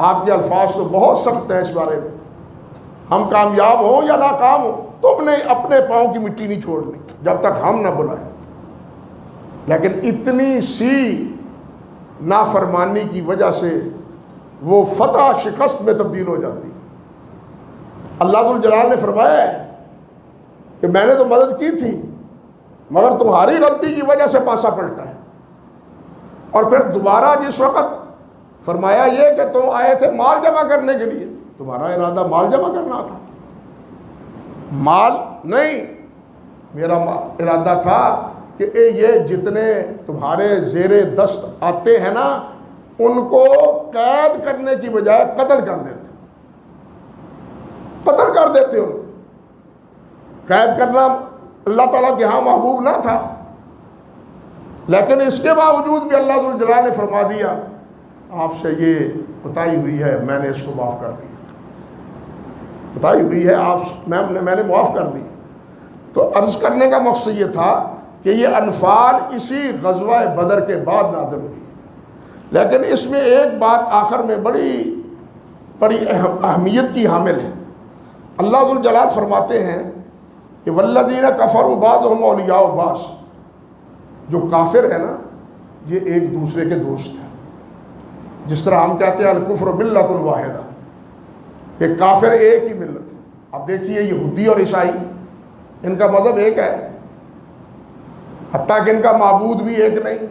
آپ کے الفاظ تو بہت سخت ہیں اس بارے میں، ہم کامیاب ہوں یا ناکام ہوں تم نے اپنے پاؤں کی مٹی نہیں چھوڑنی جب تک ہم نہ بلائیں۔ لیکن اتنی سی نافرمانی کی وجہ سے وہ فتح شکست میں تبدیل ہو جاتی۔ اللہ ذوالجلال نے فرمایا ہے کہ میں نے تو مدد کی تھی مگر تمہاری غلطی کی وجہ سے پاسا پلٹا ہے۔ اور پھر دوبارہ جس وقت فرمایا یہ کہ تم آئے تھے مال جمع کرنے کے لیے، تمہارا ارادہ مال جمع کرنا تھا، مال نہیں، میرا ارادہ تھا کہ یہ جتنے تمہارے زیر دست آتے ہیں نا ان کو قید کرنے کی بجائے قتل کر دیتے، قتل کر دیتے ان کو۔ قید کرنا اللہ تعالیٰ کے ہاں محبوب نہ تھا، لیکن اس کے باوجود بھی اللہ ذوالجلال نے فرما دیا آپ سے یہ کوتاہی ہوئی ہے، میں نے اس کو معاف کر دیا، کوتاہی ہوئی ہے میں نے معاف کر دی۔ تو عرض کرنے کا مقصد یہ تھا کہ یہ انفال اسی غزوہ بدر کے بعد نازل ہوئی، لیکن اس میں ایک بات آخر میں بڑی اہمیت کی حامل ہے۔ اللہ ذوالجلال فرماتے ہیں کہ والذین کفروا بعضهم اولیاء بعض، جو کافر ہے نا یہ ایک دوسرے کے دوست ہیں، جس طرح ہم کہتے ہیں الکفر ملت واحدہ کہ کافر ایک ہی ملت ہے۔ اب دیکھیے یہودی اور عیسائی ان کا مذہب ایک ہے، حتیٰ کہ ان کا معبود بھی ایک نہیں،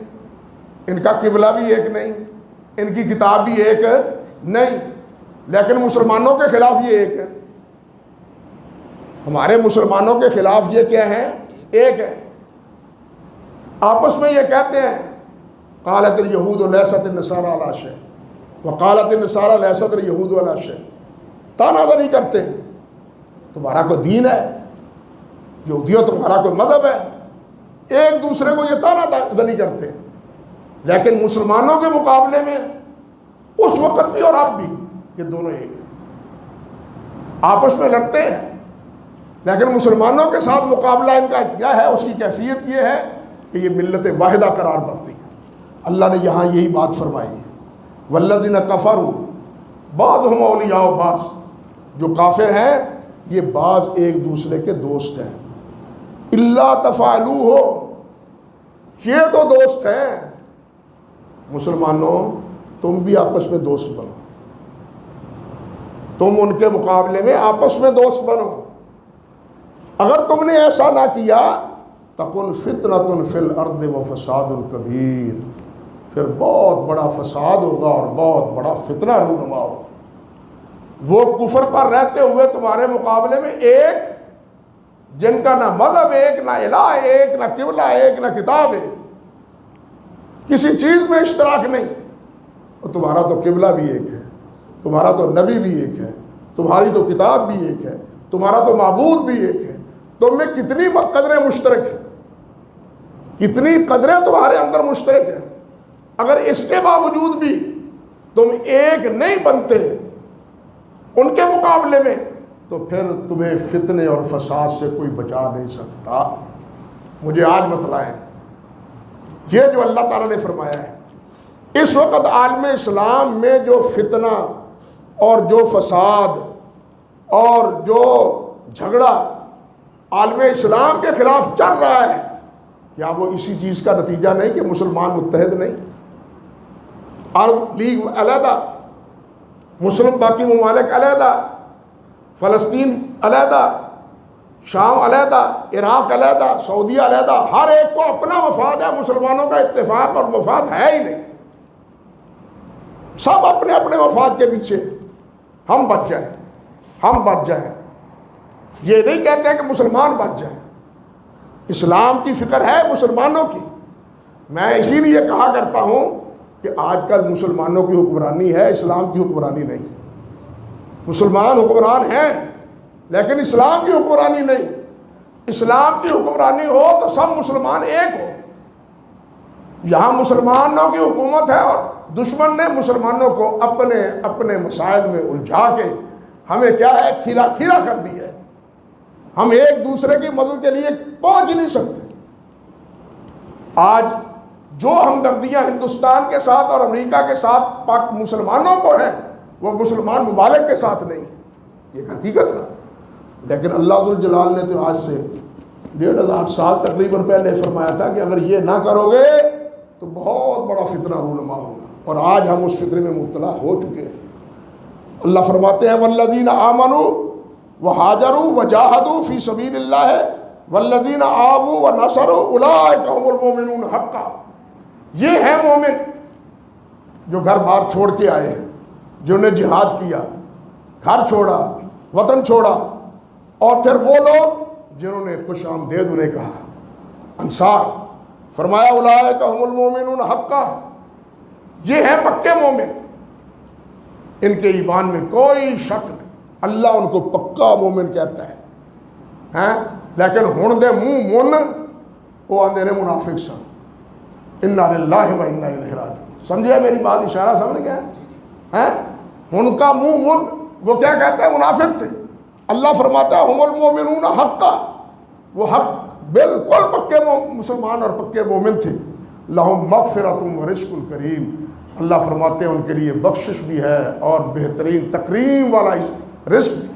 ان کا قبلہ بھی ایک نہیں، ان کی کتاب بھی ایک نہیں، لیکن مسلمانوں کے خلاف یہ ایک ہے۔ ہمارے مسلمانوں کے خلاف یہ کیا ہے؟ ایک ہے۔ آپس میں یہ کہتے ہیں قالت الیہود لیست النصارى علی شیء وقالت النصارى لیست الیہود علی شیء، تانا زنی کرتے ہیں، تمہارا کوئی دین ہے، یہودیوں تمہارا کوئی مذہب ہے، ایک دوسرے کو یہ تانا زنی کرتے ہیں۔ لیکن مسلمانوں کے مقابلے میں اس وقت بھی اور اب بھی یہ دونوں ایک ہیں، آپس میں لڑتے ہیں، لیکن مسلمانوں کے ساتھ مقابلہ ان کا کیا ہے؟ اس کی کیفیت یہ ہے کہ یہ ملت واحدہ قرار پاتی ہے۔ اللہ نے یہاں یہی بات فرمائی ہے والذین کفروا بعضهم اولیاء بعض، جو کافر ہیں یہ بعض ایک دوسرے کے دوست ہیں۔ الا تفعلوہ، یہ تو دوست ہیں، مسلمانوں تم بھی آپس میں دوست بنو، تم ان کے مقابلے میں آپس میں دوست بنو۔ اگر تم نے ایسا نہ کیا تکن فتنۃ فی الارض وفساد کبیر، پھر بہت بڑا فساد ہوگا اور بہت بڑا فتنہ رونما ہوگا۔ وہ کفر پر رہتے ہوئے تمہارے مقابلے میں ایک، جن کا نہ مذہب ایک، نہ الہ ایک، نہ قبلہ ایک، نہ کتاب ایک، کسی چیز میں اشتراک نہیں، اور تمہارا تو قبلہ بھی ایک ہے، تمہارا تو نبی بھی ایک ہے، تمہاری تو کتاب بھی ایک ہے، تمہارا تو معبود بھی ایک ہے، تم میں کتنی قدریں مشترک ہیں، کتنی قدریں تمہارے اندر مشترک ہیں۔ اگر اس کے باوجود بھی تم ایک نہیں بنتے ان کے مقابلے میں تو پھر تمہیں فتنے اور فساد سے کوئی بچا نہیں سکتا۔ مجھے آج بتلائیں، یہ جو اللہ تعالیٰ نے فرمایا ہے اس وقت عالم اسلام میں جو فتنہ اور جو فساد اور جو جھگڑا عالم اسلام کے خلاف چل رہا ہے، کیا وہ اسی چیز کا نتیجہ نہیں کہ مسلمان متحد نہیں؟ عرب لیگ علیحدہ، مسلم باقی ممالک علیحدہ، فلسطین علیحدہ، شام علیحدہ، عراق علیحدہ، سعودیہ علیحدہ، ہر ایک کو اپنا مفاد ہے، مسلمانوں کا اتفاق اور مفاد ہے ہی نہیں، سب اپنے اپنے مفاد کے پیچھے ہیں۔ ہم بچ جائیں، ہم بچ جائیں، یہ نہیں کہتے کہ مسلمان بچ جائیں، اسلام کی فکر ہے مسلمانوں کی۔ میں اسی لیے کہا کرتا ہوں کہ آج کل مسلمانوں کی حکمرانی ہے، اسلام کی حکمرانی نہیں۔ مسلمان حکمران ہیں لیکن اسلام کی حکمرانی نہیں۔ اسلام کی حکمرانی ہو تو سب مسلمان ایک ہو۔ یہاں مسلمانوں کی حکومت ہے اور دشمن نے مسلمانوں کو اپنے مسائل میں الجھا کے ہمیں کیا ہے، کھیرا کھیرا کر دیا ہے۔ ہم ایک دوسرے کی مدد کے لیے پہنچ نہیں سکتے۔ آج جو ہمدردیاں ہندوستان کے ساتھ اور امریکہ کے ساتھ پاک مسلمانوں کو ہیں وہ مسلمان ممالک کے ساتھ نہیں، یہ حقیقت ہے۔ لیکن اللہ ذوالجلال نے تو آج سے 1500 سال تقریباً پہلے فرمایا تھا کہ اگر یہ نہ کرو گے تو بہت بڑا فتنہ رونما ہوگا، اور آج ہم اس فتنے میں مبتلا ہو چکے ہیں۔ اللہ فرماتے ہیں والذین آمنوا وہاجروا وجاہدوا فی سبیل اللہ والذین آووا ونصروا اولئک هم المؤمنون حقا۔ یہ ہے مومن جو گھر بار چھوڑ کے آئے ہیں، جنہوں نے جہاد کیا، گھر چھوڑا، وطن چھوڑا، اور پھر وہ لوگ جنہوں نے خوش آمدید انہیں کہا، انصار۔ فرمایا اولئک هم المؤمنون حقا، یہ ہے پکے مومن، ان کے ایمان میں کوئی شک نہیں، اللہ ان کو پکا مومن کہتا ہے۔ لیکن ہن دے منہ من وہ آندے نے منافق سن، انا للہ و انا الیہ راجعون۔ سمجھے میری بات، اشارہ سمجھ گئے؟ ان کا منہ من وہ کیا کہتا ہے؟ منافق تھے۔ اللہ فرماتا ہے ہم المؤمنون حقا، وہ حق بالکل پکے مسلمان اور پکے مومن تھے۔ لہم مغفرۃ و رزق کریم، اللہ فرماتے ہیں ان کے لیے بخشش بھی ہے اور بہترین تکریم والا رزق بھی،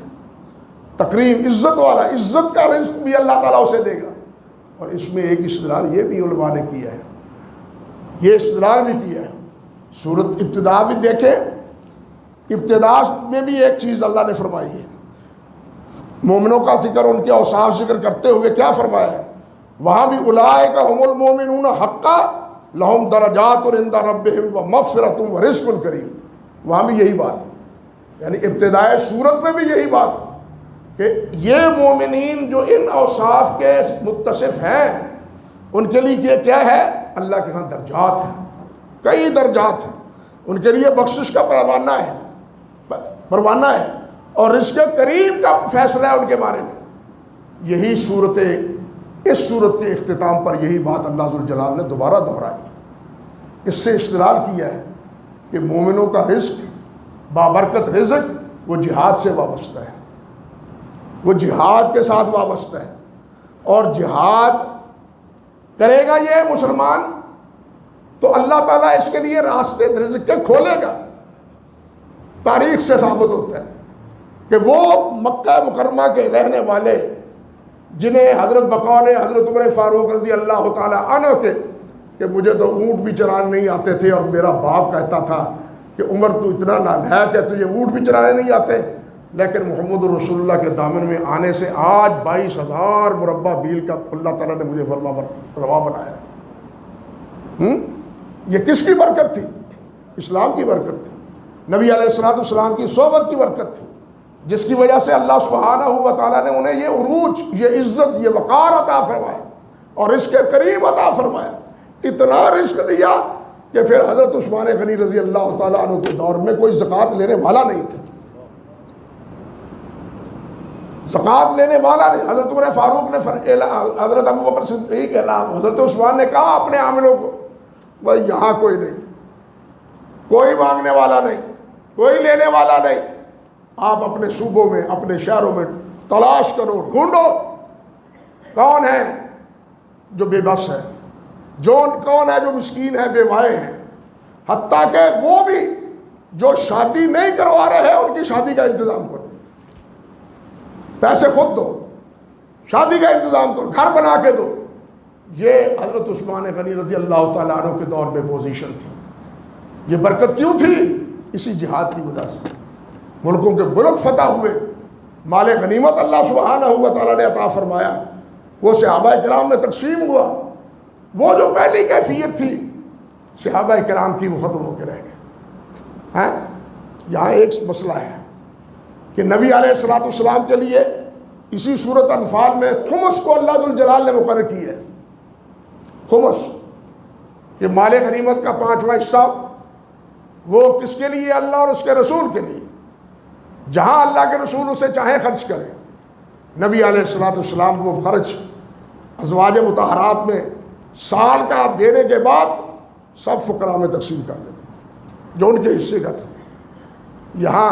تکریم عزت والا، عزت کا رزق بھی اللہ تعالیٰ اسے دے گا۔ اور اس میں ایک استدلال یہ بھی علماء نے کیا ہے، یہ استدلال بھی کیا ہے، سورت ابتدا بھی دیکھیں، ابتدا میں بھی ایک چیز اللہ نے فرمائی ہے، مومنوں کا ذکر، ان کے اوصاف ذکر کرتے ہوئے کیا فرمایا ہے؟ وہاں بھی اولئک هم المؤمنون حقا لہم درجات عند ربہم ومغفرۃ ورزق کریم، وہاں بھی یہی بات ہے، یعنی ابتدائے سورت میں بھی یہی بات کہ یہ مومنین جو ان اوصاف کے متصف ہیں ان کے لیے کیا ہے؟ اللہ کے ہاں درجات ہیں، کئی درجات ہیں، ان کے لیے بخشش کا پروانہ ہے اور رزق کریم کا فیصلہ ہے ان کے بارے میں۔ یہی اس صورت کے اختتام پر یہی بات اللہ ذوالجلال نے دوبارہ دہرائی، اس سے استدلال کیا ہے کہ مومنوں کا رزق، بابرکت رزق، وہ جہاد سے وابستہ ہے، وہ جہاد کے ساتھ وابستہ ہے، اور جہاد کرے گا یہ مسلمان تو اللہ تعالیٰ اس کے لیے راستے رزق کے کھولے گا۔ تاریخ سے ثابت ہوتا ہے کہ وہ مکہ مکرمہ کے رہنے والے جنہیں حضرت بقول حضرت عمر فاروق رضی اللہ تعالیٰ عنہ کے کہ مجھے تو اونٹ بھی چلانے نہیں آتے تھے، اور میرا باپ کہتا تھا کہ عمر تو اتنا نالائق ہے، تجھے اونٹ بھی چلانے نہیں آتے، لیکن محمد رسول اللہ کے دامن میں آنے سے آج 22,000 مربع میل کا اللہ تعالیٰ نے مجھے فرما روا بنایا۔ یہ کس کی برکت تھی؟ اسلام کی برکت تھی، نبی علیہ السلام کی صحبت کی برکت تھی، جس کی وجہ سے اللہ سبحانہ و تعالیٰ نے انہیں یہ عروج، یہ عزت، یہ وقار عطا فرمایا اور رزق کریم عطا فرمایا، اتنا رزق دیا کہ پھر حضرت عثمان غنی رضی اللہ تعالیٰ عنہ کے دور میں کوئی زکوٰۃ لینے والا نہیں تھا، زکوٰۃ لینے والا نہیں۔ حضرت عمر فاروق نے حضرت ابو بکر صدیق حضرت عثمان نے کہا اپنے عاملوں کو، بھائی یہاں کوئی نہیں، کوئی مانگنے والا نہیں، کوئی لینے والا نہیں، آپ اپنے صوبوں میں، اپنے شہروں میں تلاش کرو، ڈھونڈو کون ہے جو بے بس ہے، کون ہے جو مسکین ہے، بیوائے ہیں، حتیٰ کہ وہ بھی جو شادی نہیں کروا رہے ہیں ان کی شادی کا انتظام کرو، پیسے خود دو، شادی کا انتظام کرو، گھر بنا کے دو۔ یہ حضرت عثمان غنی رضی اللہ تعالیٰ عنہ کے دور میں پوزیشن تھی۔ یہ برکت کیوں تھی؟ اسی جہاد کی وجہ سے ملکوں کے ملک فتح ہوئے، مال غنیمت اللہ سبحانہ و تعالیٰ نے عطا فرمایا، وہ صحابہ کرام میں تقسیم ہوا، وہ جو پہلی کیفیت تھی صحابہ کرام کی وہ ختم ہو کے رہ گئے۔ یہاں ایک مسئلہ ہے کہ نبی علیہ السلام کے لیے اسی صورت انفال میں خمس کو اللہ ذوالجلال نے مقرر کی ہے، خمس کہ مال غنیمت کا 5واں حصہ وہ کس کے لیے؟ اللہ اور اس کے رسول کے لیے. جہاں اللہ کے رسول اسے چاہیں خرچ کریں. نبی علیہ الصلوۃ والسلام وہ خرچ ازواج مطہرات میں سال کا دینے کے بعد سب فقراء میں تقسیم کر دیتے جو ان کے حصے کا تھا. یہاں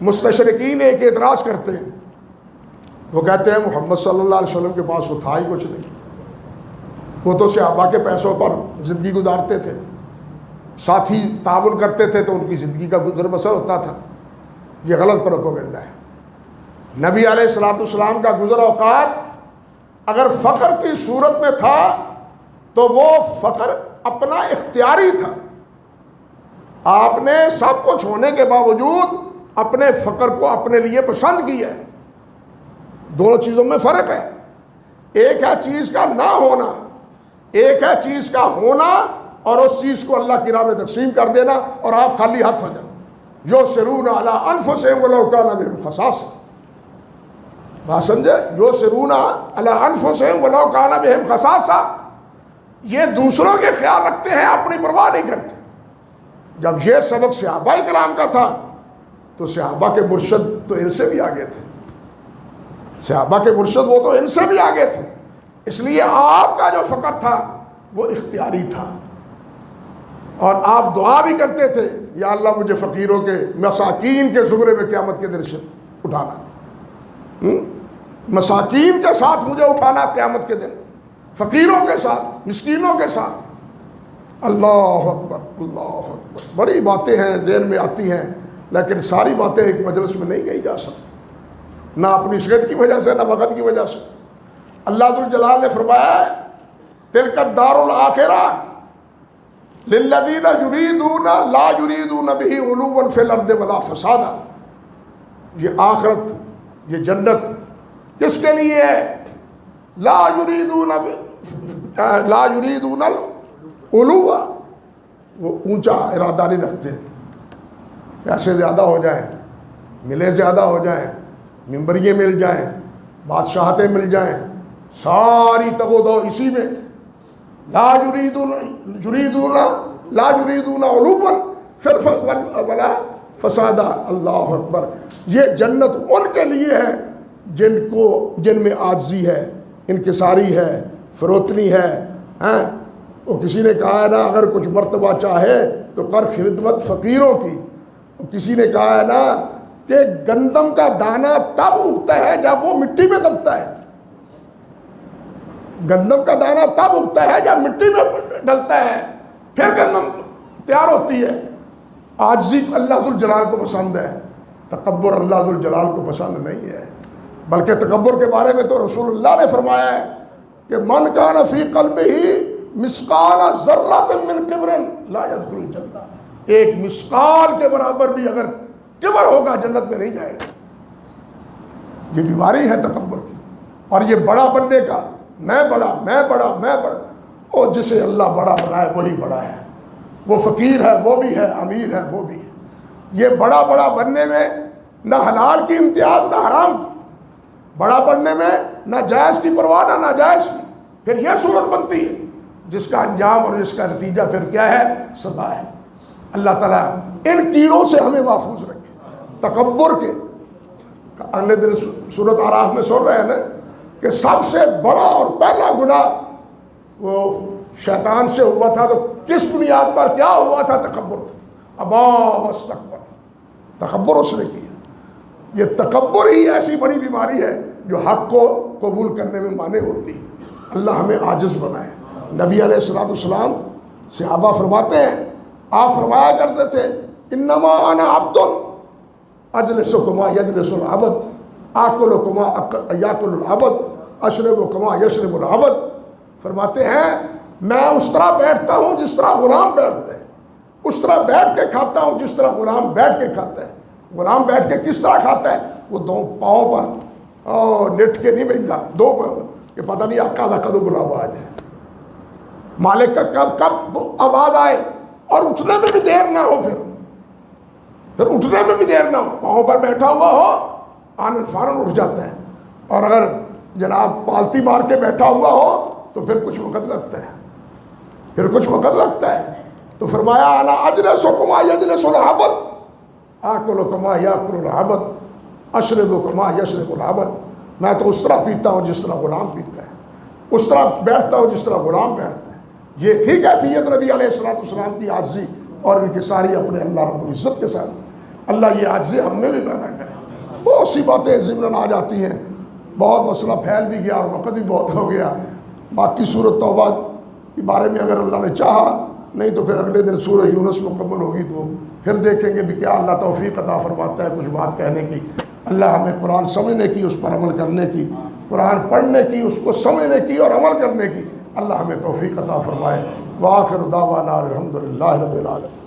مستشرقین ایک اعتراض کرتے ہیں. وہ کہتے ہیں محمد صلی اللہ علیہ وسلم کے پاس وہ تھا ہی کچھ نہیں, وہ تو صحابہ کے پیسوں پر زندگی گزارتے تھے, ساتھی تعاون کرتے تھے تو ان کی زندگی کا گزر بسر ہوتا تھا. یہ غلط پروپیگنڈا ہے. نبی علیہ الصلوۃ والسلام کا گزر اوقات اگر فقر کی صورت میں تھا تو وہ فقر اپنا اختیاری تھا. آپ نے سب کچھ ہونے کے باوجود اپنے فقر کو اپنے لیے پسند کیا ہے. دونوں چیزوں میں فرق ہے. ایک ہے چیز کا نہ ہونا, ایک ہے چیز کا ہونا اور اس چیز کو اللہ کی راہ میں تقسیم کر دینا اور آپ خالی ہاتھ ہو جانا. یؤثرون علی انفسہم ولو کان بہم خصاصہ. بات سمجھے؟ یؤثرون علی انفسہم ولو کان بہم خصاصہ. یہ دوسروں کے خیال رکھتے ہیں, اپنی پرواہ نہیں کرتے. جب یہ سبق صحابہ کرام کا تھا تو صحابہ کے مرشد تو ان سے بھی آگے تھے. صحابہ کے مرشد وہ تو ان سے بھی آگے تھے. اس لیے آپ کا جو فقر تھا وہ اختیاری تھا, اور آپ دعا بھی کرتے تھے, یا اللہ مجھے فقیروں کے مساکین کے زمرے میں قیامت کے دن سے اٹھانا, مساکین کے ساتھ مجھے اٹھانا قیامت کے دن, فقیروں کے ساتھ, مسکینوں کے ساتھ. اللہ اکبر, اللہ اکبر. بڑی باتیں ہیں ذہن میں آتی ہیں, لیکن ساری باتیں ایک مجلس میں نہیں کہی جا سکتی, نہ اپنی صحت کی وجہ سے نہ وقت کی وجہ سے. اللہ ذوالجلال نے فرمایا تلک الدار الآخرہ للذین یریدون لا یریدون بہ علوا فی الارض ولا فسادا. یہ آخرت, یہ جنت کس کے لیے ہے؟ لا یریدون العلوا, وہ اونچا ارادہ نہیں رکھتے, پیسے زیادہ ہو جائیں, ملے زیادہ ہو جائیں, ممبریے مل جائیں, بادشاہتیں مل جائیں, ساری تگ و دو اسی میں. لا یریدون علوا ولا فسادا. اللہ اکبر. یہ جنت ان کے لیے ہے جن میں عاجزی ہے, انکساری ہے, فروتنی ہے. وہ کسی نے کہا ہے نا اگر کچھ مرتبہ چاہے تو کر خدمت فقیروں کی. کسی نے کہا ہے نا کہ گندم کا دانہ تب اگتا ہے جب وہ مٹی میں دبتا ہے. گندم کا دانہ تب اگتا ہے جب مٹی میں ڈلتا ہے, پھر گندم تیار ہوتی ہے. عاجزی اللہ ذوالجلال کو پسند ہے, تکبر اللہ ذوالجلال کو پسند نہیں ہے. بلکہ تکبر کے بارے میں تو رسول اللہ نے فرمایا ہے کہ من کان فی قلبہ مثقال ذرۃ من کبر لا يدخل الجنہ. ایک مثقال کے برابر بھی اگر کبر ہوگا جنت میں نہیں جائے گا. یہ بیماری ہے تکبر کی. اور یہ بڑا بننے کا, میں بڑا, میں بڑا, میں بڑا. اور جسے اللہ بڑا بنائے وہی بڑا ہے. وہ فقیر ہے وہ بھی ہے, امیر ہے وہ بھی ہے. یہ بڑا بڑا بننے میں نہ حلال کی امتیاز نہ حرام کی, بڑا بننے میں نہ جائز کی پرواہ نہ ناجائز کی. پھر یہ صورت بنتی ہے جس کا انجام اور جس کا نتیجہ پھر کیا ہے؟ سزا ہے. اللہ تعالیٰ ان کیڑوں سے ہمیں محفوظ رکھے, تکبر کے. اگلے دن سورۃ اعراف میں سن رہے ہیں نا کہ سب سے بڑا اور پہلا گناہ وہ شیطان سے ہوا تھا. تو کس بنیاد پر کیا ہوا تھا؟ تکبر تھا. ابا واستکبر, تکبر اس نے کیا. یہ تکبر ہی ایسی بڑی بیماری ہے جو حق کو قبول کرنے میں مانع ہوتی ہے. اللہ ہمیں عاجز بنائے. نبی علیہ الصلوۃ والسلام صحابہ فرماتے ہیں, آپ فرمایا کرتے تھے انما انا عبد اجلس کما یجلس العبد, آکل کما یاکل العبد, اشرب کما یشرب العبد. فرماتے ہیں میں اس طرح بیٹھتا ہوں جس طرح غلام بیٹھتے ہیں, اس طرح بیٹھ کے کھاتا ہوں جس طرح غلام بیٹھ کے کھاتا ہے. غلام بیٹھ کے کس طرح کھاتا ہے؟ وہ دو پاؤں پر اور نٹ کے نہیں بیٹھتا, دو پاؤں, کہ پتہ نہیں آقا کا کدو بلاوا آ جائے, مالک کا کب آواز آئے, اور اٹھنے میں بھی دیر نہ ہو. پھر اٹھنے میں بھی دیر نہ ہو, پاؤں پر بیٹھا ہوا ہو آنن فارن اٹھ جاتا ہے. اور اگر جناب پالتی مار کے بیٹھا ہوا ہو تو پھر کچھ وقت لگتا ہے, پھر کچھ وقت لگتا ہے. تو فرمایا انا اجلس کما یجلس العبد، آکل کما یاکل العبد، اشرب کما یشرب العبد، میں تو اس طرح پیتا ہوں جس طرح غلام پیتا ہے، اس طرح بیٹھتا ہوں جس طرح غلام بیٹھتا ہے۔ یہ تھی کیفیت نبی علیہ السلام کی عاجزی اور ان کی ساری اپنے اللہ رب العزت کے سامنے۔ اللہ یہ عاجزی ہم میں بھی پیدا کرے۔ بہت سی باتیں ضمن آ جاتی ہیں، بہت مسئلہ پھیل بھی گیا اور وقت بھی بہت ہو گیا۔ باقی سورۃ توبہ کے بارے میں اگر اللہ نے چاہا، نہیں تو پھر اگلے دن سورہ یونس مکمل ہوگی تو پھر دیکھیں گے بھی کیا اللہ توفیق عطا فرماتا ہے کچھ بات کہنے کی۔ اللہ ہمیں قرآن سمجھنے کی، اس پر عمل کرنے کی، قرآن پڑھنے کی، اس کو سمجھنے کی اور عمل کرنے کی اللہ ہمیں توفیق عطا فرمائے۔ وآخر دعوانا الحمدللہ رب العالمین۔